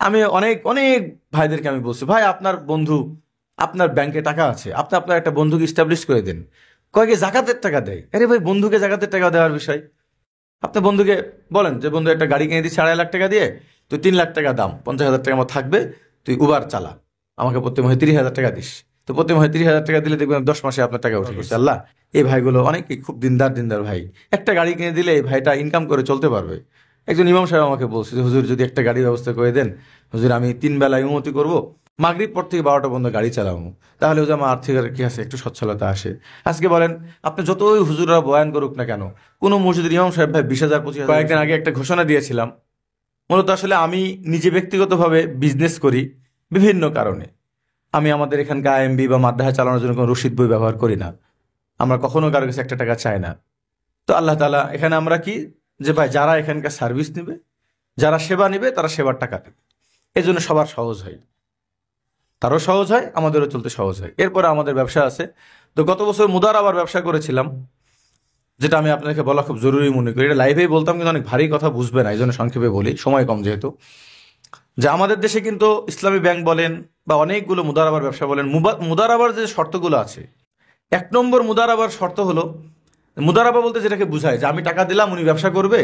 আমি অনেক অনেক ভাইদেরকে আমি বলছি, ভাই আপনার বন্ধু আপনার ব্যাংকে টাকা আছে, আপনি আপনার একটা বন্ধুকে ইস্টাবলিশ করে দেন। কয়েকে জাকাতের টাকা দেয়। আরে ভাই, বন্ধুকে জাকাতের টাকা দেওয়ার বিষয়। আপনার বন্ধুকে বলেন যে বন্ধু একটা গাড়ি কিনে দিচ্ছি 2.5 লাখ টাকা দিয়ে, তুই 3 লাখ টাকা দাম, 50,000 টাকা আমার থাকবে, তুই উবার চালা, আমাকে প্রতি মাসে 30,000 টাকা দিস। তো প্রতি মাসে 30,000 টাকা দিলে দেখবেন 10 মাসে আপনার টাকা উঠে গেছে। আল্লাহ, এই ভাইগুলো অনেকেই খুব দিনদার দিনদার ভাই। একটা গাড়ি কিনে দিলে এই ভাইটা ইনকাম করে চলতে পারবে। একজন ইমাম সাহেব আমাকে বলছে যে হুজুর যদি একটা গাড়ির ব্যবস্থা করে দেন, হুজুর আমি 3 বেলা ইমামতি করবো, মাগরিব পর থেকে 12টা পর্যন্ত গাড়ি চালাবো, তাহলে হুজুর আমার আর্থিক আর কি আছে, একটু সচ্ছলতা আসে। আজকে বলেন, আপনি যতই হুজুররা বয়ান করুক না কেন, কোনো মসজিদের ইমাম সাহেব ভাই 20,000 25,000, কয়েকদিন আগে একটা ঘোষণা দিয়েছিলাম। মূলত আসলে আমি নিজে ব্যক্তিগতভাবে বিজনেস করি বিভিন্ন কারণে। আমি আমাদের এখানকার আইএমবি বা মাদ্রাসা চালানোর জন্য কোনো রসিদ বই ব্যবহার করি না। আমরা কখনো কারো কাছে একটা টাকা চাই না। তো আল্লাহ তাআলা এখানে আমরা কি, যে ভাই যারা এখানকার সার্ভিস নেবে, যারা সেবা নেবে, তারা সেবার টাকা দেবে। এই জন্য সবার সহজ হয়, তারও সহজ হয়, আমাদেরও চলতে সহজ হয়। এরপরে আমাদের ব্যবসা আছে। তো গত বছর মুদারাবার ব্যবসা করেছিলাম, যেটা আমি আপনাকে বলা খুব জরুরি মনে করি। এটা লাইভেই বলতাম কিন্তু অনেক ভারী কথা বুঝবে না, এই জন্য সংক্ষেপে বলি, সময় কম যেহেতু। যে আমাদের দেশে কিন্তু ইসলামী ব্যাংক বলেন বা অনেকগুলো মুদারাবার ব্যবসা বলেন, মুদারাবার যে শর্তগুলো আছে, 1 নম্বর মুদারাবার শর্ত হলো, মুদারাবা বলতে যেটাকে বুঝায় যে আমি টাকা দিলাম, উনি ব্যবসা করবে,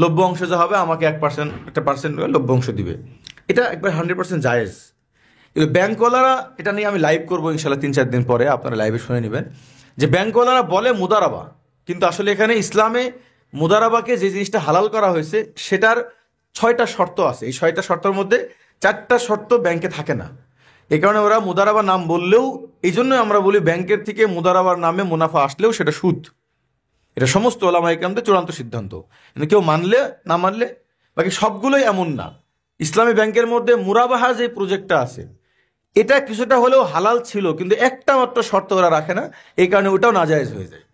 লভ্য অংশ যা হবে আমাকে 1% একটা পার্সেন্ট লভ্য অংশ দিবে। এটা একবার 100% জায়েজ। কিন্তু ব্যাংকওয়ালারা, এটা নিয়ে আমি লাইভ করবো ইনশাল্লাহ 3-4 দিন পরে, আপনারা লাইভে শুনে নেবেন, যে ব্যাংকওয়ালারা বলে মুদারাবা, কিন্তু আসলে এখানে ইসলামে মুদারাবাকে যে জিনিসটা হালাল করা হয়েছে সেটার 6টা শর্ত আছে। এই 6টা শর্তের মধ্যে 4টা শর্ত ব্যাংকে থাকে না। এই কারণে ওরা মুদারাবা নাম বললেও, এই জন্যই আমরা বলি ব্যাংকের থেকে মুদারাবার নামে মুনাফা আসলেও সেটা সুদ। এটা সমস্ত ওলামা ইকরামদের চূড়ান্ত সিদ্ধান্ত। কিন্তু কেউ মানলে না মানলে, বাকি সবগুলোই এমন না। ইসলামী ব্যাংকের মধ্যে মুরাবাহা যে প্রজেক্টটা আছে, এটা কিছুটা হলেও হালাল ছিল, কিন্তু একটা মাত্র শর্ত ওরা রাখে না, এই কারণে ওটাও নাজায়েজ হয়ে যায়।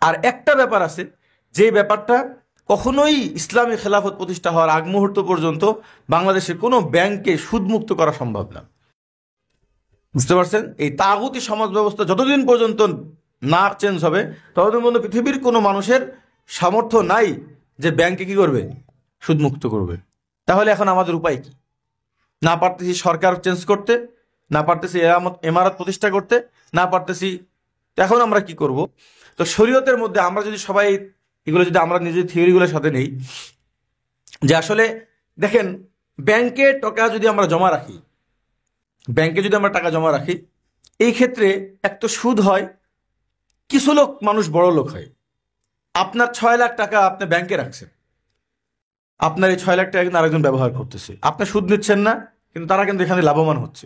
আর একটা ব্যাপার আছে, যে ব্যাপারটা কখনোই ইসলামী খেলাফত প্রতিষ্ঠা হওয়ার আগ মুহূর্ত পর্যন্ত বাংলাদেশের কোনো ব্যাংককে সুদমুক্ত করা সম্ভব না। বুঝতে পারছেন? এই তাগুতি সমাজ ব্যবস্থা যতদিন পর্যন্ত না চেঞ্জ হবে, ততদিন পর্যন্ত পৃথিবীর কোনো মানুষের সামর্থ্য নাই যে ব্যাংকে কি করবে, সুদমুক্ত করবে। তাহলে এখন আমাদের উপায় কি? না পারতেছি সরকার চেঞ্জ করতে, না পারতেছি এমারত প্রতিষ্ঠা করতে, না পারতেছি। তো এখন আমরা কি করব? তো শরীয়তের মধ্যে আমরা যদি সবাই এগুলো যদি আমরা নিজের থিওরিগুলোর সাথে নেই, যে আসলে দেখেন, ব্যাংকে টাকা যদি আমরা জমা রাখি, ব্যাংকে যদি আমরা টাকা জমা রাখি, এই ক্ষেত্রে এক তো সুদ হয়, কিছু লোক মানুষ বড় লোক হয়। আপনার 6 লাখ টাকা আপনি ব্যাংকে রাখছেন, আপনার এই 6 লাখ টাকা কিন্তু আরেকজন ব্যবহার করতেছে, আপনি সুদ নিচ্ছেন না, কিন্তু তারা কিন্তু এখানে লাভবান হচ্ছে।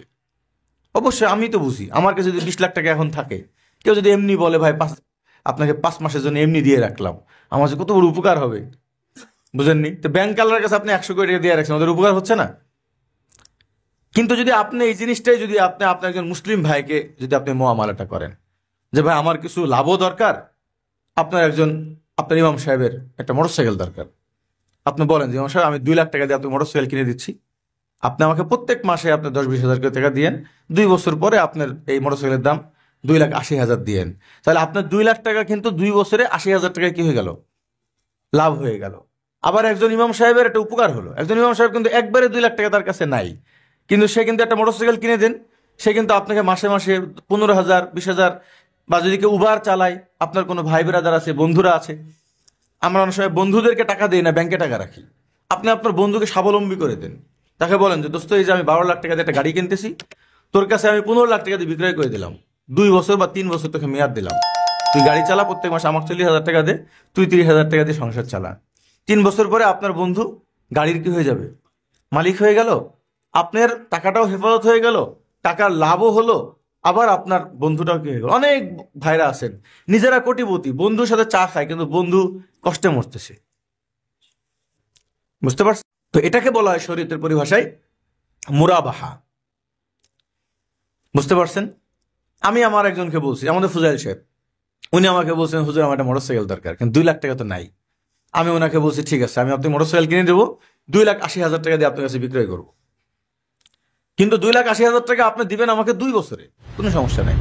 অবশ্যই আমি তো বুঝি, আমার কাছে যদি 20 লাখ টাকা এখন থাকে, কেউ যদি এমনি বলে ভাই আপনাকে 5 মাসের জন্য এমনি দিয়ে রাখলাম, আমার যে কত বড় উপকার হবে, বুঝেননি? তো ব্যাংক কালারের কাছে আপনি 100 কোটি টাকা দিয়ে রাখছেন, ওদের উপকার হচ্ছে না? কিন্তু যদি আপনি এই জিনিসটাই যদি আপনি আপনার একজন মুসলিম ভাইকে যদি আপনি মুআমালাটা করেন, যে ভাই আমার কিছু লাভও দরকার, আপনার ইমাম সাহেবের একটা মোটরসাইকেল দরকার, আপনি বলেন যে ইমাম সাহেব আমি 2 লাখ টাকা দিয়ে আপনাকে মোটরসাইকেল কিনে দিচ্ছি, আপনি আমাকে প্রত্যেক মাসে আপনার 10-20 হাজার করে টাকা দিয়েন, 2 বছর পরে আপনার এই মোটরসাইকেলের দাম 2,80,000 দিয়েন। তাহলে আপনার 2 লাখ টাকা কিন্তু 2 বছরে 80,000 টাকায় কি হয়ে গেল, লাভ হয়ে গেল। আবার একজন ইমাম সাহেবের একটা উপকার হলো, একজন ইমাম সাহেব কিন্তু একবারে 2 লাখ টাকা তার কাছে নাই, কিন্তু সে কিন্তু একটা মোটরসাইকেল কিনে দেন, সে কিন্তু আপনাকে মাসে মাসে 15,000 20,000, বা যদি কেউ উবার চালায়, আপনার কোনো ভাই বেরাদার আছে, বন্ধুরা আছে, আমরা অনেক সময় বন্ধুদেরকে টাকা দিই না, ব্যাংকে টাকা রাখি। আপনি আপনার বন্ধুকে স্বাবলম্বী করে দেন, তাকে বলেন যে দোস্ত, এই যে আমি 12 লাখ টাকা দিয়ে একটা গাড়ি কিনতেছি, তোর কাছে আমি 15 লাখ টাকা দিয়ে বিক্রয় করে দিলাম, 2 বছর বা 3 বছর তোকে মেয়াদ দিলাম, তুই গাড়ি চালা, প্রত্যেক মাসে আমাকে 40,000 টাকা দে, তুই 30,000 টাকা দিয়ে সংসার চালা। 3 বছর পরে আপনার বন্ধু গাড়ির কি হয়ে যাবে, মালিক হয়ে গেল, আপনার টাকাটাও হেফাজত হয়ে গেল, টাকার লাভও হলো, আবার আপনার বন্ধুটাও কি হয়ে গেল। অনেক ভাইরা আছেন নিজেরা কোটিপতি, বন্ধুর সাথে চা খায়, কিন্তু বন্ধু কষ্টে মরতেছে। বুঝতে পারছেন? তো এটাকে বলা হয় শরীয়তের পরিভাষায় মুরাবাহা। বুঝতে পারছেন? আমি আমার একজনকে বলছি, আমাদের ফুজাইল সাহেব, উনি আমাকে বলছেন হুজুর আমার একটা মোটরসাইকেল দরকার, কিন্তু 2 লাখ টাকা তো নাই। আমি ওনাকে বলছি ঠিক আছে, আমি আপনাকে মোটরসাইকেল কিনে দেবো, 2,80,000 টাকা দিয়ে আপনার কাছে বিক্রয় করবো, কিন্তু 2,80,000 টাকা আপনি দিবেন আমাকে 2 বছরে, কোনো সমস্যা নাই।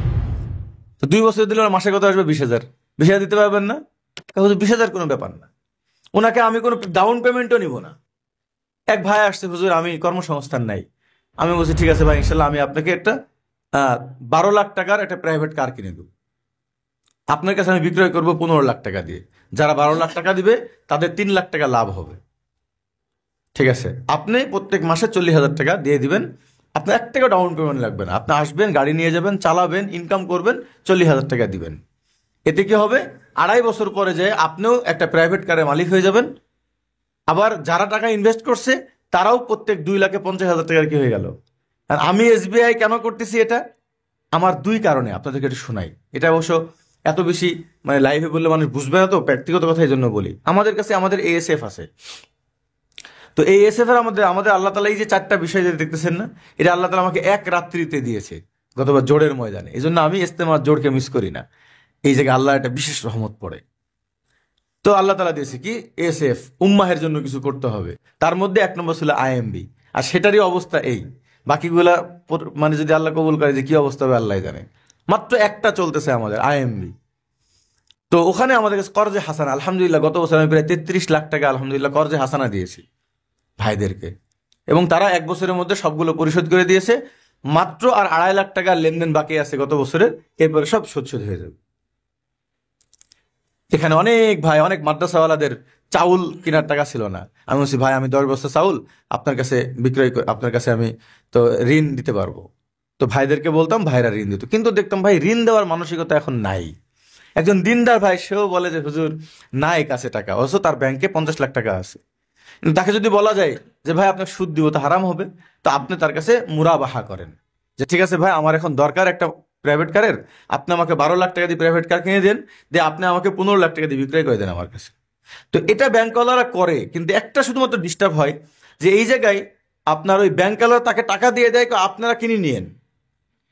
তো 2 বছর দিলে মাসে কত আসবে, 20,000। 20,000 দিতে পারবেন না? 20,000 কোনো ব্যাপার না। ওনাকে আমি কোনো ডাউন পেমেন্টও নিব না, এক ভাই আসছে, হুজুর আমি কর্মসংস্থান নাই। আমি বলছি ঠিক আছে ভাই, ইনশাল্লাহ আমি আপনাকে একটা 12 লাখ টাকার একটা প্রাইভেট কার কিনে দেবো, আপনার কাছে আমি বিক্রয় করবো 15 লাখ টাকা দিয়ে। যারা 12 লাখ টাকা দিবে তাদের 3 লাখ টাকা লাভ হবে। ঠিক আছে, আপনি প্রত্যেক মাসে 40,000 টাকা দিয়ে দিবেন, আপনার 1 টাকা ডাউন পেমেন্ট লাগবে না। আপনি আসবেন, গাড়ি নিয়ে যাবেন, চালাবেন, ইনকাম করবেন, 40,000 টাকা দিবেন। এতে কি হবে, 2.5 বছর পরে যে আপনিও একটা প্রাইভেট কারের মালিক হয়ে যাবেন। আবার যারা টাকা ইনভেস্ট করছে তারাও প্রত্যেক 2,50,000 টাকার কি হয়ে গেল। আর আমি এসবিআই কেন করতেছি এটা, আমার 2 কারণে আপনাদেরকে এটা শোনাই। এটা অবশ্য এত বেশি মানে লাইভে বললে মানুষ বুঝবে না, তো ব্যক্তিগত কথা এই জন্য বলি। আমাদের কাছে আমাদের এএসএফ আছে। তো এই এসএফ এর আমাদের আমাদের আল্লাহ তালা এই যে 4টা বিষয় যে দেখতেছেন না, এটা আল্লাহ তালা আমাকে এক রাত্রিতে দিয়েছে গতবার জোড়ের ময়দানে। এই জন্য আমি ইস্তেমার জোড়কে মিস করি না। এই জায়গায় আল্লাহ একটা বিশেষ রহমত পড়ে। তো আল্লাহ তালা দিয়েছে কি, এসএফ উম্মাহের জন্য কিছু করতে হবে। তার মধ্যে 1 নম্বর ছিল আইএমবি, আর সেটারই অবস্থা এই। বাকিগুলা মানে যদি আল্লাহ কবুল করে যে কি অবস্থা হবে আল্লাহ জানে। মাত্র একটা চলতেছে আমাদের আইএমবি। তো ওখানে আমাদের কাছে কর্জে হাসানা, আলহামদুলিল্লাহ গত বছর আমি প্রায় 33 লাখ টাকা আলহামদুলিল্লাহ কর্জে হাসানা দিয়েছি ভাইদেরকে, এবং তারা 1 বছরের মধ্যে সবগুলো পরিশোধ করে দিয়েছে। মাত্র আর 2.5 লাখ টাকার লেনদেন বাকি আছে গত বছরে, এরপরে সব শোধ হয়ে যাবে। এখানে অনেক ভাই, অনেক মাদ্রাসাওয়ালাদের চাউল কেনার টাকা ছিল না। আমি বলছি ভাই আমি 10 বস্তা চাউল আপনার কাছে আপনার কাছে আমি তো ঋণ দিতে পারবো। তো ভাইদেরকে বলতাম, ভাইরা ঋণ দিত। কিন্তু দেখতাম ভাই ঋণ দেওয়ার মানসিকতা এখন নাই। একজন দিনদার ভাই সেও বলে যে হুজুর নাই কাছে টাকা, অথচ তার ব্যাংকে 50 লাখ টাকা আছে। কিন্তু তাকে যদি বলা যায় যে ভাই আপনার সুদ দিব, তো হারাম হবে। তো আপনি তার কাছে মুরাবাহা করেন যে ঠিক আছে ভাই আমার এখন দরকার একটা প্রাইভেট কারের, আপনি আমাকে 12 লাখ টাকা দিয়ে প্রাইভেট কার কিনে দেন, দিয়ে আপনি আমাকে 15 লাখ টাকা দিয়ে বিক্রয় করে দেন আমার কাছে। তো এটা ব্যাংকওয়ালারা করে, কিন্তু একটা শুধুমাত্র ডিস্টার্ব হয় যে এই জায়গায় আপনার ওই ব্যাংকওয়ালারা তাকে টাকা দিয়ে দেয়, আপনারা কিনে নিয়েন।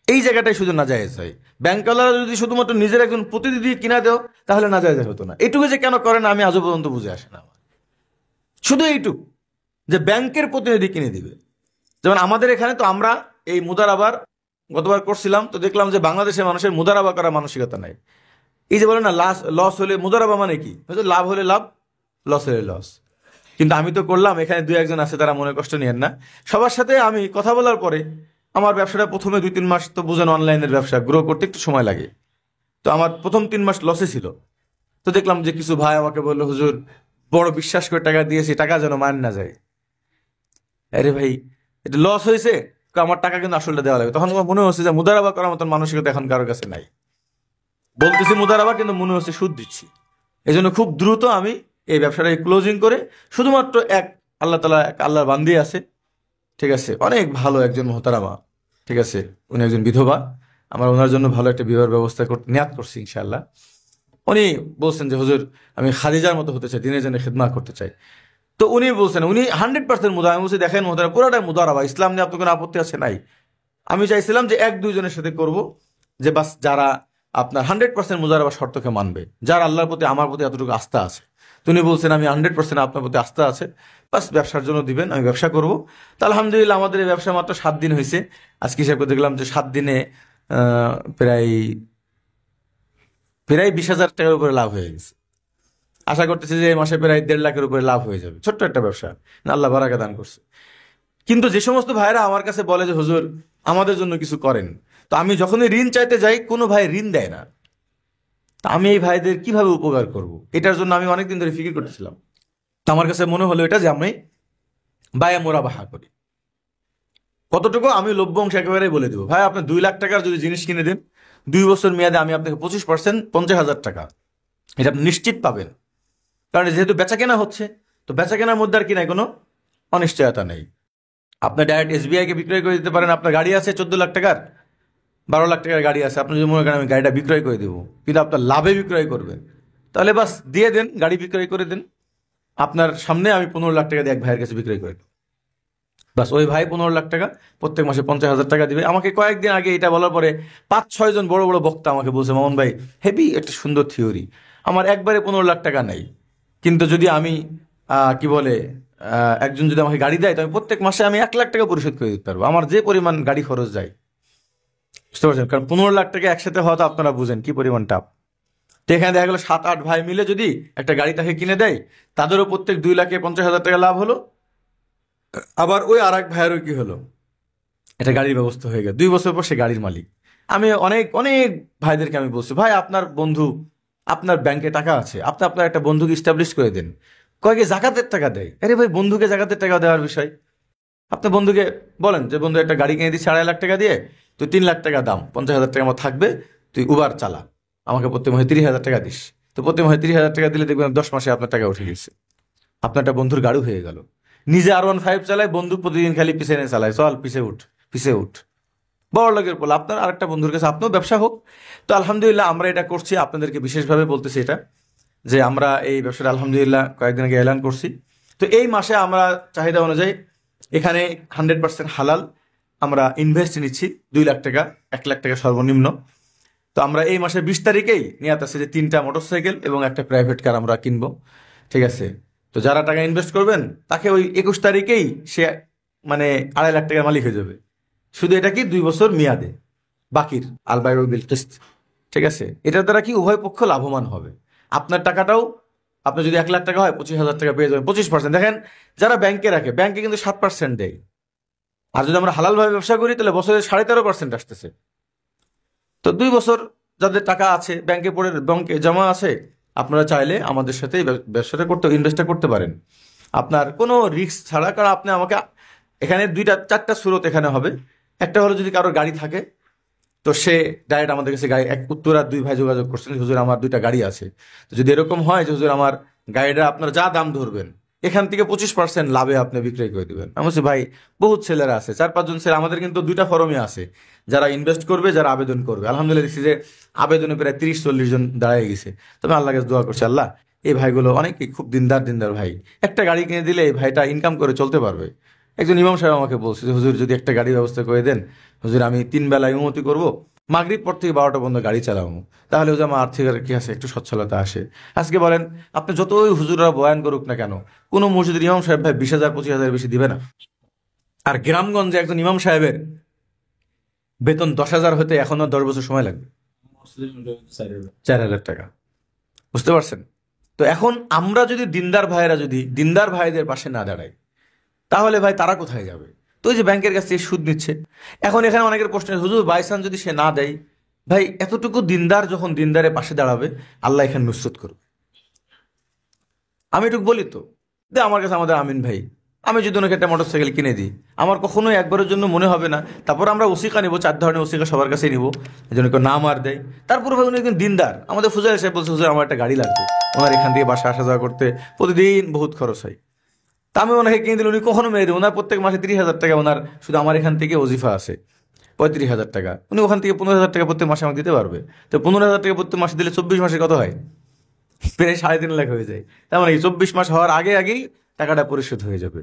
এই জায়গাটাই শুধু নাজায়েজ হয়। ব্যাংকওয়ালারা যদি শুধুমাত্র নিজের একজন প্রতিনিধি কিনা দেও তাহলে নাজায়েজ হতো না। এটুকু যে কেন করে না আমি আজও পর্যন্ত বুঝে আসে না আমার। শুধু এইটুকু যে ব্যাংকের প্রতিনিধি কিনে দিবে। যেমন আমাদের এখানে তো আমরা এই মুদারাবার গতবার করছিলাম, তো দেখলাম যে বাংলাদেশের মানুষের মুদারাবা করার মানসিকতা নাই। এই যে বলে না লস হলে মুদারাবা মানে কি, লাভ হলে লাভ, লস হলে লস। কিন্তু আমি তো করলাম, এখানে 2-1 জন আছে তারা মনে কষ্ট নিয়েন না। সবার সাথে আমি কথা বলার পরে আমার ব্যবসাটা প্রথমে 2-3 মাস তো বুঝেন অনলাইনের ব্যবসা গ্রো করতে একটু সময় লাগে। তো আমার প্রথম 3 মাস লসে ছিল। তো দেখলাম যে কিছু ভাই আমাকে বললো হুজুর বড় বিশ্বাস করে টাকা দিয়েছি, টাকা যেন মান না যায়। আরে ভাই এটা লস হয়েছে, আমার টাকা কিন্তু আসলে দেওয়া লাগে। তখন আমার মনে হচ্ছে যে মুদারাবা করার মতন মানসিকতা এখন কারোর কাছে নাই। বলতেছি মুদারাবা, কিন্তু মনে হচ্ছে সুদ দিচ্ছি। এই জন্য খুব দ্রুত আমি এই ব্যবসাটাকে ক্লোজিং করে শুধুমাত্র আল্লাহ তালা এক আল্লাহর বান্দি আছে, ঠিক আছে, অনেক ভালো একজন মোহতারামা, ঠিক আছে, উনি একজন বিধবা। আমার ওনার জন্য ভালো একটা বিবাহের ব্যবস্থা নিয়াত করছি ইনশাআল্লাহ। উনি বলছেন যে হুজুর আমি খাদিজার মতো হতে চাই, দিনের জন্য খেদমত করতে চাই। তো উনি বলছেন উনি 100% মুদা। আমি বলছি দেখেন মোহতারামা পুরোটাই মুদারাবা, ইসলাম নিয়ে আপনার কোনো আপত্তি আছে নাই। আমি চাইছিলাম যে 1-2 জনের সাথে করব, যে বাস যারা আপনার 100% মুজারাবা শর্তকে মানবে, যার আল্লাহর প্রতি আমার প্রতি এতটুকু আস্থা আছে। তিনি বলছেন আমি 100% আপনার প্রতি আস্থা আছে, বাস ব্যবসার জন্য দিবেন, আমি ব্যবসা করব। তো আলহামদুলিল্লাহ আমাদের এই ব্যবসা মাত্র 7 দিন হয়েছে। আজকে হিসাব করে দেখলাম যে 7 দিনে প্রায় প্রায় 20,000 টাকার উপরে লাভ হয়ে গেছে। আশা করতেছি যে এই মাসে প্রায় 1.5 লাখের উপরে লাভ হয়ে যাবে। ছোট্ট একটা ব্যবসা, আল্লাহ বারাকা দান করছে। কিন্তু যে সমস্ত ভাইরা আমার কাছে বলে যে হুজুর আমাদের জন্য কিছু করেন, তো আমি যখনই ঋণ চাইতে যাই কোনো ভাই ঋণ দেয় না। তা আমি এই ভাইদের কিভাবে উপকার করব, এটার জন্য আমি অনেকদিন ধরে ফিকির করতেছিলাম। তো আমার কাছে মনে হলো এটা যে আমি বায়া মোরাবাহা করি। কতটুকু আমি লভ্য অংশ একেবারেই বলে দেবো। ভাই আপনি 2 লাখ টাকার যদি জিনিস কিনে দেন, 2 বছর মেয়াদে আমি আপনাকে 25% 50,000 টাকা এটা আপনি নিশ্চিত পাবেন। কারণ যেহেতু বেচা কেনা হচ্ছে, তো বেচা কেনার মধ্যে আর কি নাই, কোনো অনিশ্চয়তা নেই। আপনি ডাইরেক্ট এসবিআই কে বিক্রয় করে দিতে পারেন। আপনার গাড়ি আছে 14 লাখ টাকার, 12 লাখ টাকার গাড়ি আছে, আপনি যদি মনে করেন আমি গাড়িটা বিক্রয় করে দেবো, কিন্তু আপনার লাভে বিক্রয় করবেন, তাহলে বাস দিয়ে দেন, গাড়ি বিক্রয় করে দেন। আপনার সামনে আমি 15 লাখ টাকা দিয়ে এক ভাইয়ের কাছে বিক্রয় করে দেবো। বাস ওই ভাই 15 লাখ টাকা প্রত্যেক মাসে 50,000 টাকা দিবে আমাকে। কয়েকদিন আগে এটা বলার পরে 5-6 জন বড় বড় বক্তা আমাকে বলছে মামুন ভাই হেভি একটা সুন্দর থিওরি, আমার একবারে 15 লাখ টাকা নাই, কিন্তু যদি আমি কি বলে একজন যদি আমাকে গাড়ি দেয়, তো আমি প্রত্যেক মাসে আমি 1 লাখ টাকা পরিশোধ করে দিতে পারবো, আমার যে পরিমাণ গাড়ি খরচ যায়। বুঝতে পারছেন? কারণ 15 লাখ টাকা একসাথে হওয়া তো আপনারা বুঝেন কি পরিমাণ টাপ। তো এখানে দেখা গেলো 7-8 ভাই মিলে যদি একটা গাড়ি তাকে কিনে দেয়, তাদেরও প্রত্যেক 2,50,000 টাকা লাভ হলো। আবার ওই আর এক ভাইয়েরও কি হলো, এটা গাড়ির ব্যবস্থা হয়ে গেল, 2 বছর পর সে গাড়ির মালিক। আমি অনেক অনেক ভাইদেরকে আমি বলছি, ভাই আপনার বন্ধু, আপনার ব্যাংকে টাকা আছে, আপনি আপনার একটা বন্ধুকে ইস্টাবলিশ করে দেন। কয়েকে জাকাতের টাকা দেয়। আরে ভাই, বন্ধুকে জাকাতের টাকা দেওয়ার বিষয়। আপনার বন্ধুকে বলেন যে বন্ধু একটা গাড়ি কিনে দিচ্ছি 2.5 লাখ টাকা দিয়ে, তুই 3 লাখ টাকা দাম, 50,000 টাকা আমার থাকবে, তুই উবার চালা, আমাকে প্রতি মাসে 30,000 টাকা দিস। তো প্রতি মাসে 30,000 টাকা দিলে দেখবেন 10 মাসে আপনার টাকা উঠে গেছে, আপনার একটা বন্ধুর গাড়ি হয়ে গেল। নিজে R15 চালায়, বন্ধু প্রতিদিন খালি পিছনে চালায়, চল পিছে উঠ, পিছে উঠ। বড় লোকের বলে আপনার আরেকটা বন্ধুর কাছে আপনার ব্যবসা হোক। তো আলহামদুলিল্লাহ আমরা এটা করছি, আপনাদেরকে বিশেষভাবে বলতেছি এটা, যে আমরা এই ব্যবসাটা আলহামদুলিল্লাহ কয়েকদিন আগে এলান করছি। তো এই মাসে আমরা চাহিদা অনুযায়ী এখানে 100% হালাল আমরা ইনভেস্ট নিচ্ছি, 2 লাখ টাকা, 1 লাখ টাকা সর্বনিম্ন। তো আমরা এই মাসের 20 তারিখেই নিয়াত আছে যে 3টা মোটরসাইকেল এবং একটা প্রাইভেট কার আমরা কিনবো। ঠিক আছে? তো যারা টাকা ইনভেস্ট করবেন তাকে ওই 21 তারিখেই সে মানে 2.5 লাখ টাকার মালিক হয়ে যাবে। শুধু এটা কি 2 বছর মেয়াদে, বাকির আলবায়ু বিল কিস্ত। ঠিক আছে? এটার দ্বারা কি উভয় পক্ষ লাভবান হবে। আপনার টাকাটাও, আপনার যদি 1 লাখ টাকা হয় 25,000 টাকা পেয়ে যাবেন, 25%। দেখেন যারা ব্যাংকে রাখে, ব্যাংকে কিন্তু 7% দেয়। আর যদি আমরা হালালভাবে ব্যবসা করি তাহলে বছরে 13.5% আসতেছে। তো 2 বছর যাদের টাকা আছে ব্যাংকে পড়ে, ব্যাংকে জমা আছে, আপনারা চাইলে আমাদের সাথে এই ব্যবসাটা করতে, ইনভেস্টটা করতে পারেন আপনার কোনো রিস্ক ছাড়া। কারণ আপনি আমাকে এখানে 2-4টা সুরত এখানে হবে। একটা হলো যদি কারোর গাড়ি থাকে, তো সে ডাইরেক্ট আমাদের কাছে গাড়ি, এক উত্তরার 2 ভাই যোগাযোগ করছেন, হুজুর আমার 2টা গাড়ি আছে। তো যদি এরকম হয় যে হুজুর আমার গাড়িটা আপনার যা দাম ধরবেন এখান থেকে 25% লাভে আপনি বিক্রয় করে দিবেন। আমি বলছি ভাই, বহুত ছেলেরা আছে, 4-5 জন ছেলে আমাদের কিন্তু 2টা ফরমই আছে, যারা ইনভেস্ট করবে, যারা আবেদন করবে। আলহামদুলিল্লাহ দেখছি যে আবেদনে প্রায় 30-40 জন দাঁড়ায় গেছে। তবে আল্লাহ কাছে দোয়া করছি, আল্লাহ এই ভাইগুলো অনেকেই খুব দিনদার দিনদার ভাই, একটা গাড়ি কিনে দিলে এই ভাইটা ইনকাম করে চলতে পারবে। একজন ইমাম সাহেব আমাকে বলছে যে হুজুর যদি একটা গাড়ির ব্যবস্থা করে দেন, হুজুর আমি 3 বেলা ইমামতি করবো, মাগরিব পর থেকে 12টা পর্যন্ত গাড়ি চালাবো, তাহলে ওই যে আমার আর্থিক আর কি আছে, একটু সচ্ছলতা আসে। আজকে বলেন আপনি যতই হুজুররা বয়ান করুক না কেন, কোনো মসজিদের ইমাম সাহেব ভাই 20,000-25,000 বেশি দিবে না। আর গ্রামগঞ্জে একজন ইমাম সাহেবের বেতন 10,000 হতে এখনো 10 বছর সময় লাগবে, 4,000 টাকা। বুঝতে পারছেন? তো এখন আমরা যদি দিনদার ভাইয়েরা যদি দিনদার ভাইদের পাশে না দাঁড়াই, তাহলে ভাই তারা কোথায় যাবে? তো ওই যে ব্যাংকের কাছ থেকে সুদ নিচ্ছে। এখন এখানে অনেকের প্রশ্ন, হুজুর বাইসান যদি সে না দেয়, ভাই এতটুকু দিনদার যখন দিনদারের পাশে দাঁড়াবে, আল্লাহ এখানে নুসরত করবে। আমি একটু বলি তো, যে আমার কাছে আমাদের আমিন ভাই, আমি যদি ওনাকে একটা মোটরসাইকেল কিনে দিই, আমার কখনোই একবারের জন্য মনে হবে না। তারপর আমরা ওসিকা নিব, 4 ধরনের ওসিকা সবার কাছে নিব, যেন কেউ নাম আর দেয়। তারপর ভাই উনি একদিন দিনদার, আমাদের ফুজার সাহেব বলছে হুজুর আমার একটা গাড়ি লাগবে, ওনার এখান থেকে বাসা আসা যাওয়া করতে প্রতিদিন বহুত খরচ হয়। তা আমি ওনাকে কিনে দিলে উনি কখনো মেরে দেবেন, ওনার প্রত্যেক মাসে 30,000 টাকা ওনার শুধু আমার এখান থেকে ওজিফা আছে, 35,000 টাকা। উনি ওখান থেকে 15,000 টাকা প্রত্যেক মাসে আমাকে দিতে পারবে। তো 15,000 টাকা প্রত্যেক মাসে দিলে 24 মাসে কত হয়? প্রায় 3.5 লাখ হয়ে যায়। তার মানে 24 মাস হওয়ার আগে আগেই টাকাটা পরিশোধ হয়ে যাবে।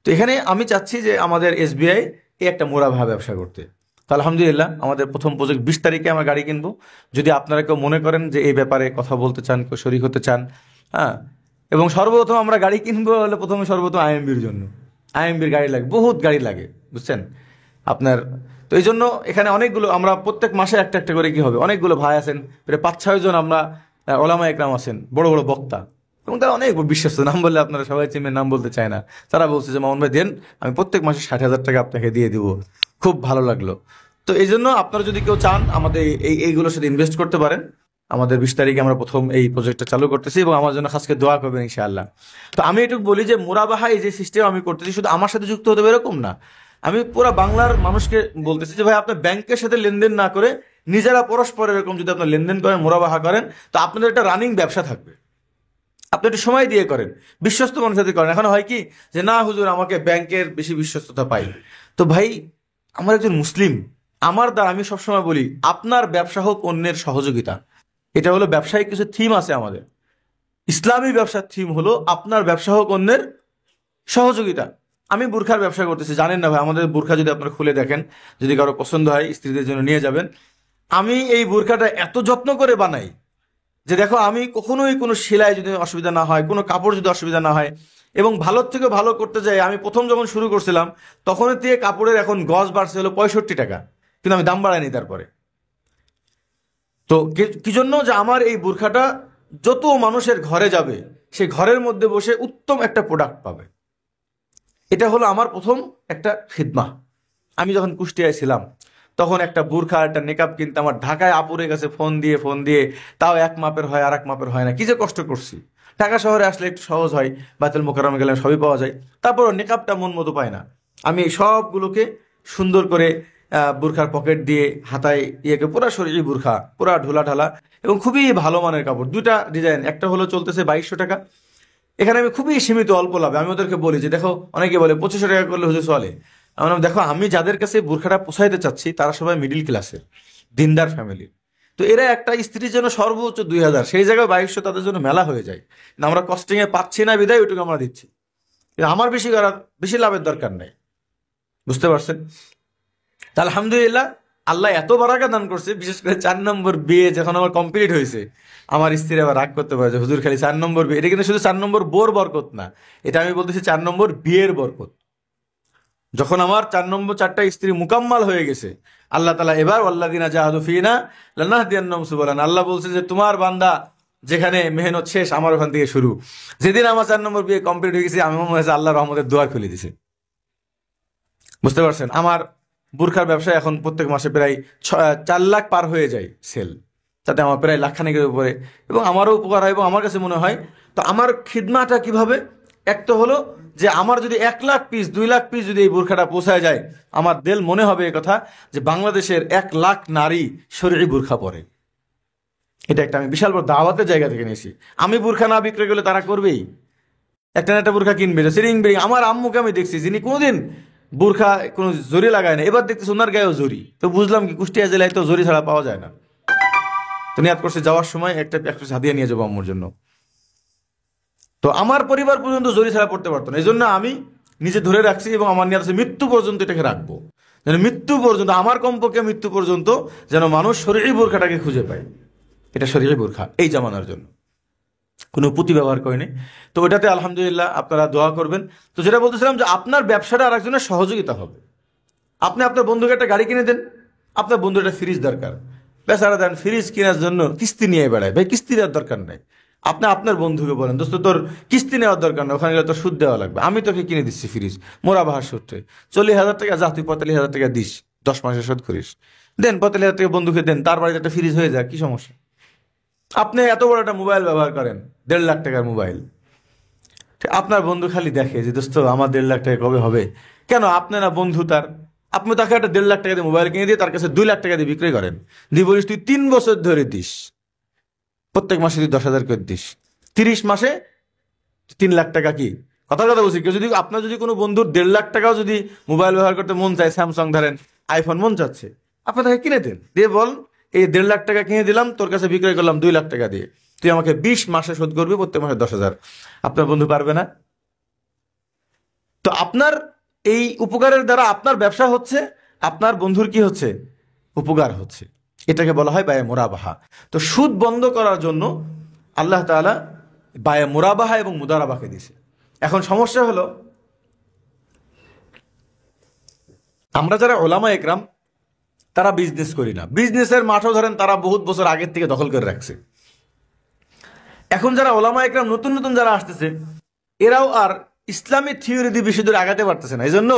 তো এখানে আমি চাচ্ছি যে আমাদের SBI এই একটা মোরাভা ব্যবসা করতে। তো আলহামদুলিল্লাহ আমাদের প্রথম প্রজেক্ট 20 তারিখে আমরা গাড়ি কিনবো। যদি আপনারা কেউ মনে করেন যে এই ব্যাপারে কথা বলতে চান, কেউ শরিক হতে চান, হ্যাঁ। এবং সর্বপ্রথম আমরা গাড়ি কিনবো হলে প্রথমে সর্বপ্রথম IMBর জন্য, IMBর গাড়ি লাগে, বহুত গাড়ি লাগে, বুঝছেন আপনার। তো এই জন্য এখানে অনেকগুলো, আমরা প্রত্যেক মাসে একটা একটা করে কি হবে, অনেকগুলো ভাই আছেন, প্রায় 5-6 জন আমরা ওলামা একরাম আছেন, বড় বড় বক্তা, এবং তারা অনেক বিশ্বস্ত। নাম বললে আপনারা সবাই চিনবেন, নাম বলতে চায় না। তারা বলছে যে মামুন ভাই দেন, আমি প্রত্যেক মাসে 60,000 টাকা আপনাকে দিয়ে দিব। খুব ভালো লাগলো। তো এই জন্য আপনারা যদি কেউ চান আমাদের এইগুলোর সাথে ইনভেস্ট করতে পারেন। আমাদের 20 তারিখে আমরা প্রথম এই প্রজেক্টটা চালু করতেছি, এবং আমার জন্য খাসকে দোয়া করবেন ইনশাআল্লাহ। তো আমি এটুকু বলি যে মুরাবাহা এই যে সিস্টেম আমি করতেছি, শুধু আমার সাথে যুক্ত হতে হবে এরকম না, আমি পুরো বাংলার মানুষকে বলতেছি যে ভাই আপনি ব্যাংকের সাথে লেনদেন না করে নিজেরা পরস্পর এরকম যদি আপনার লেনদেন করেন, মুরাবাহা করেন, তো আপনাদের একটা রানিং ব্যবসা থাকবে। আপনি একটু সময় দিয়ে করেন, বিশ্বস্ত মানুষের সাথে করেন। এখন হয় কি যে না হুজুর আমাকে ব্যাংকের বেশি বিশ্বস্ততা পাই। তো ভাই আমার একজন মুসলিম, আমার দ্বারা আমি সবসময় বলি আপনার ব্যবসা হোক অন্যের সহযোগিতা। এটা হলো ব্যবসায়িক কিছু থিম আছে আমাদের। ইসলামী ব্যবসার থিম হলো আপনার ব্যবসা হোক অন্যের সহযোগিতা। আমি বুরখার ব্যবসা করতেছি, জানেন না ভাই, আমাদের বুরখা যদি আপনারা খুলে দেখেন, যদি কারো পছন্দ হয় স্ত্রীদের জন্য নিয়ে যাবেন। আমি এই বুরখাটা এত যত্ন করে বানাই যে দেখো আমি কখনোই কোনো সেলাই যদি অসুবিধা না হয়, কোনো কাপড় যদি অসুবিধা না হয়, এবং ভালোর থেকে ভালো করতে যাই। আমি প্রথম যখন শুরু করছিলাম তখনের থেকে কাপড়ের এখন গজ বাড়ছে হলো 65 টাকা, কিন্তু আমি দাম বাড়াইনি তারপরে। তো কি জন্য, যে আমার এই বুরখাটা যত মানুষের ঘরে যাবে সে ঘরের মধ্যে বসে উত্তম একটা প্রোডাক্ট পাবে। এটা হলো আমার প্রথম একটা খিদমা। আমি যখন কুষ্টিয়ায় ছিলাম তখন একটা বুরখা একটা নেকাব কিনতে আমার ঢাকায় আপুরের কাছে ফোন দিয়ে তাও এক মাপের হয় আর এক মাপের হয় না, কি যে কষ্ট করছি। ঢাকা শহরে আসলে একটু সহজ হয়, বাইতুল মোকাররমে গেলে সবই পাওয়া যায়, তারপরও নেকাবটা মন মতো পায় না। আমি এই সবগুলোকে সুন্দর করে বুরখার পকেট দিয়ে হাতায় ইয়েকে পুরা শরীর বুরখা পুরা ঢোলা ঢালা এবং খুবই ভালো মানের কাপড়, দুটা ডিজাইন, একটা হলো চলতেছে 2200 টাকা। এখানে আমি খুবই সীমিত অল্প লাভে আমি ওদেরকে বলি যে দেখো, অনেকে বলে 2500 টাকা করলে হুজুর চলে। আমার দেখো, আমি যাদের কাছে বোরখাটা পোষাইতে চাচ্ছি তারা সবাই মিডিল ক্লাসের, দিনদার ফ্যামিলির। তো এরা একটা স্ত্রীর জন্য সর্বোচ্চ 2000, সেই জায়গায় 2200 তাদের জন্য মেলা হয়ে যায়। কিন্তু আমরা কস্টিংয়ে পাচ্ছি না বিদায় ওইটুকু আমরা দিচ্ছি। কিন্তু আমার বেশি লাভের দরকার নেই, বুঝতে পারছেন? তা আলহামদুলিল্লাহ, আল্লাহ এত বারাকা দান করছে। বিশেষ করে 4 নম্বর বিয়ে যখন আমার কমপ্লিট হয়েছে, আমার স্ত্রী আবার রাগ করতে পারে যে হুজুর খালি 4 নম্বর বিয়ে। এটা কিন্তু শুধু 4 নম্বর বোর বরকত না, এটা আমি বলতেছি 4 নম্বর বিয়ের বরকত। যখন আমার 4 নম্বর 4টা স্ত্রী মুকাম্মাল হয়ে গেছে, আল্লাহ তাআলা এবার ওয়াল্লাযিনা জাহাদু ফিনা লানাহদিয়ান্নাহুম সুবুলানা, আল্লাহ বলছে যে তোমার বান্দা যেখানে মেহনত শেষ আমার ওখান থেকে শুরু। যেদিন আমার 4 নম্বর বিয়ে কমপ্লিট হয়ে গেছে, আমি মনে হয়েছে আল্লাহ রহমতের দুয়ার খুলে দিছে। বুঝতে পারছেন? আমার বুরখার ব্যবসা এখন প্রত্যেক মাসে প্রায় 4 লাখ পার হয়ে যায় সেল, তাতে আমার প্রায় লাখখানেকের উপরে, এবং আমারও উপকার হয় এবং আমার কাছে মনে হয়। তো আমার খিদমাটা কিভাবে? এক তো হলো যে আমার যদি 1 লাখ পিস 2 লাখ পিস যদি এই বুরখাটা পৌঁছায় যায়, আমার দিল মনে হবে এই কথা যে বাংলাদেশের 1 লাখ নারী শরীরে বুরখা পরে। এটা একটা আমি বিশাল বড় দাওয়াতের জায়গা থেকে নিয়েছি। আমি বুরখা না বিক্রি করলে তারা করবেই, একটা না একটা বুরখা কিনবে। সিরিং বিরিং আমার আম্মুকে আমি দেখছি, যিনি কোনোদিন বুরখা কোনো জরি লাগায় না, এবার দেখতেছি ওনার গায়েও জরি। তো বুঝলাম কি, কুষ্টিয়া জেলায় তো জরি ছাড়া পাওয়া যায় না। তো নিয়াত করছে যাওয়ার সময় একটা হাদিয়া নিয়ে যাবো আম্মুর জন্য। তো আমার পরিবার পর্যন্ত জরি ছাড়া পড়তে পারতো না, এই জন্য আমি নিজে ধরে রাখছি এবং আমার নিয়াত আছে মৃত্যু পর্যন্ত এটাকে রাখবো, যেন মৃত্যু পর্যন্ত, আমার কমপক্ষে মৃত্যু পর্যন্ত যেন মানুষ শরীরী বোরখাটাকে খুঁজে পায়। এটা শরীরী বোরখা এই জামানার জন্য, কোনো পুঁতি ব্যবহার করেনি। তো ওটাতে আলহামদুলিল্লাহ আপনারা দোয়া করবেন। তো যেটা বলতেছিলাম যে আপনার ব্যবসাটা আরেকজনের সহযোগিতা হবে। আপনি আপনার বন্ধুকে একটা গাড়ি কিনে দেন, আপনার বন্ধুর একটা ফ্রিজ দরকার, বেচারা দেন ফ্রিজ কেনার জন্য কিস্তি নিয়ে বেড়ায়, ভাই কিস্তি দেওয়ার দরকার নেই। আপনি আপনার বন্ধুকে বলেন, দোস্ত তোর কিস্তি নেওয়ার দরকার নেই, ওখানে গেলে তোর সুদ দেওয়া লাগবে, আমি তোকে কিনে দিচ্ছি ফ্রিজ মোরা বাহার সূত্রে 40,000 টাকা, যা তুই 45,000 টাকা দিস, 10 মাসে শোধ করিস, দেন 45,000 টাকা বন্ধুকে দেন, তার বাড়িতে একটা ফ্রিজ হয়ে যায়, কি সমস্যা? আপনি এত বড় একটা মোবাইল ব্যবহার করেন, 1.5 লাখ টাকার মোবাইল, আপনার বন্ধু খালি দেখে যে দোস্ত আমার 1.5 লাখ টাকা কবে হবে। কেন? আপনি না বন্ধু তার, আপনি তাকে একটা 1.5 লাখ টাকা দিয়ে মোবাইল কিনে দিয়ে তার কাছে 2 লাখ টাকা দিয়ে বিক্রি করেন, দিয়ে বলিস তুই 3 বছর ধরে দিস, প্রত্যেক মাসে তুই 10,000 করে দিস, 30 মাসে 3 লাখ টাকা। কি কথা বলছি? কেউ যদি আপনার যদি কোনো বন্ধুর 1.5 লাখ টাকাও যদি মোবাইল ব্যবহার করতে মন চায়, স্যামসাং ধরেন, আইফোন মন চাচ্ছে, আপনি তাকে কিনে দেন, দিয়ে বল এই 1.5 লাখ টাকা কিনে দিলাম, তোর কাছে বিক্রয় করলাম 2 লাখ টাকা দিয়ে, তুই আমাকে 20 মাসে শোধ করবি, প্রত্যেক মাসে 10,000। আপনার বন্ধু পারবে না? তো আপনার এই উপকারের দ্বারা আপনার ব্যবসা হচ্ছে, আপনার বন্ধুর কি হচ্ছে? উপকার হচ্ছে। এটাকে বলা হয় বায়ে মুরাবাহা। তো সুদ বন্ধ করার জন্য আল্লাহ তাআলা বায়ে মুরাবাহা এবং মুদারাবাকে দিয়েছে। এখন সমস্যা হলো, আমরা যারা ওলামা একরাম তারা বিজনেস করি না, বিজনেসের মাঠও ধরেন তারা বহুত বছর আগের থেকে দখল করে রাখছে। এখন যারা ওলামা একরাম নতুন নতুন যারা আসতেছে, এরাও আর ইসলামী থিওরি দিয়ে বেশি দূরে আগাতে পারতেছে না, এই জন্য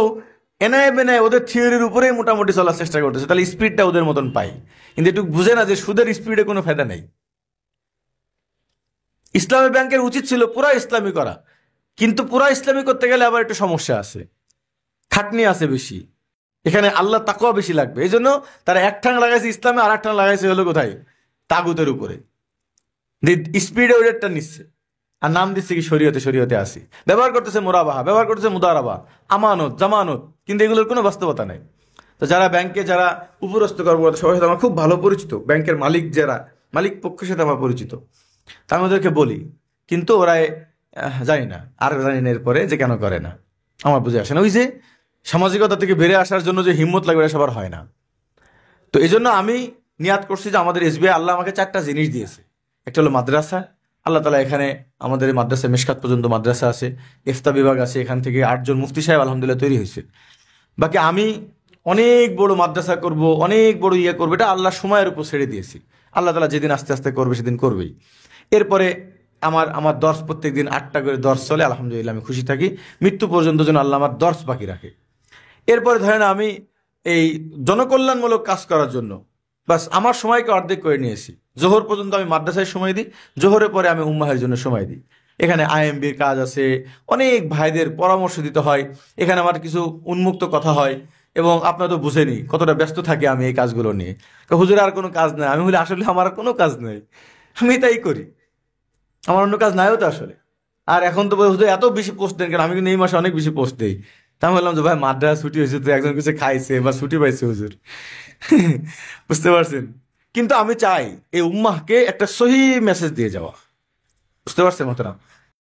এনআই বেনায় ওদের থিওরির উপরেই মোটামুটি চলার চেষ্টা করতেছে, তাহলে স্পিডটা ওদের মতন পাই। কিন্তু একটু বুঝে না যে সুদের স্পিডে কোনো ফায়দা নেই। ইসলামী ব্যাংকের উচিত ছিল পুরা ইসলামী করা, কিন্তু পুরা ইসলামী করতে গেলে আবার একটু সমস্যা আছে, খাটনি আছে বেশি, এখানে আল্লাহ তাকওয়া বেশি লাগবে। এই জন্য তারা এক ঠাং লাগাইছে ইসলামে, আর এক ঠাং লাগাইছে হলো কোথায়? তাগুতের উপরে। স্পিডে ওইটা নিচ্ছে আর নাম দিচ্ছে কি শরীয়তে আসি, ব্যবহার করতেছে মুরাবাহা, ব্যবহার করতেছে মুদারাবা, আমানত জামানত, কিন্তু এগুলোর কোনো বাস্তবতা নেই। তো যারা ব্যাংকে যারা উপরস্থ কর্মকর্তা সবার সাথে আমার খুব ভালো পরিচিত, ব্যাংকের মালিক যারা মালিক পক্ষের সাথে আমার পরিচিত, তা আমি ওদেরকে বলি, কিন্তু ওরা জানি না, আর জানি না এরপরে যে কেন করে না, আমার বুঝে আসে না। ওই যে সামাজিকতা থেকে বেড়ে আসার জন্য যে হিম্মত লাগবে এটা সবার হয় না। তো এই জন্য আমি নিয়াত করছি যে আমাদের এসবিআই আল্লাহ আমাকে 4টা জিনিস দিয়েছে। একটা হলো মাদ্রাসা, আল্লাহ তালা এখানে আমাদের মাদ্রাসা মেশকাত পর্যন্ত মাদ্রাসা আছে, ইফতা বিভাগ আছে, এখান থেকে 8 জন মুফতি সাহেব আলহামদুলিল্লাহ তৈরি হয়েছে। বাকি আমি অনেক বড় মাদ্রাসা করব, অনেক বড় ইয়ে করবো, এটা আল্লাহ সময়ের উপর ছেড়ে দিয়েছি। আল্লাহ তালা যেদিন আস্তে আস্তে করবে সেদিন করবেই। এরপরে আমার আমার দর্শ প্রত্যেক দিন 8টা করে দর্শ চলে, আলহামদুলিল্লাহ আমি খুশি থাকি। মৃত্যু পর্যন্ত যেন আল্লাহ আমার দর্শ বাকি রাখে। এরপরে ধরেন আমি এই জনকল্যাণমূলক কাজ করার জন্য বাস আমার সময়কে অর্ধেক করে নিয়েছি। জোহর পর্যন্ত আমি মাদ্রাসায় সময় দিই, জোহরের পরে আমি উম্মাহের জন্য সময় দিই। এখানে আইএমবির কাজ আছে, অনেক ভাইদের পরামর্শ দিতে হয়, এখানে আমার কিছু উন্মুক্ত কথা হয়। এবং আপনারা তো বুঝেনি কতটা ব্যস্ত থাকি আমি এই কাজগুলো নিয়ে। তো হুজুর আর কোনো কাজ নাই, আমি বলি আসলে আমার আর কোনো কাজ নেই, আমি তাই করি, আমার অন্য কাজ নাইও তো আসলে। আর এখন তো হুজুর এত বেশি পোস্ট দেন কেন, আমি কিন্তু এই মাসে অনেক বেশি পোস্ট দিই। তা আমি বললাম যে ভাই মাদ্রাসা ছুটি হয়েছে তো একজন কিছু খাইছে বা ছুটি পাইছে হুজুর। বুঝতে পারছেন? কিন্তু আমি চাই এই উম্মাহকে একটা সহি মেসেজ দিয়ে যাওয়া। বুঝতে পারছেন মতনা?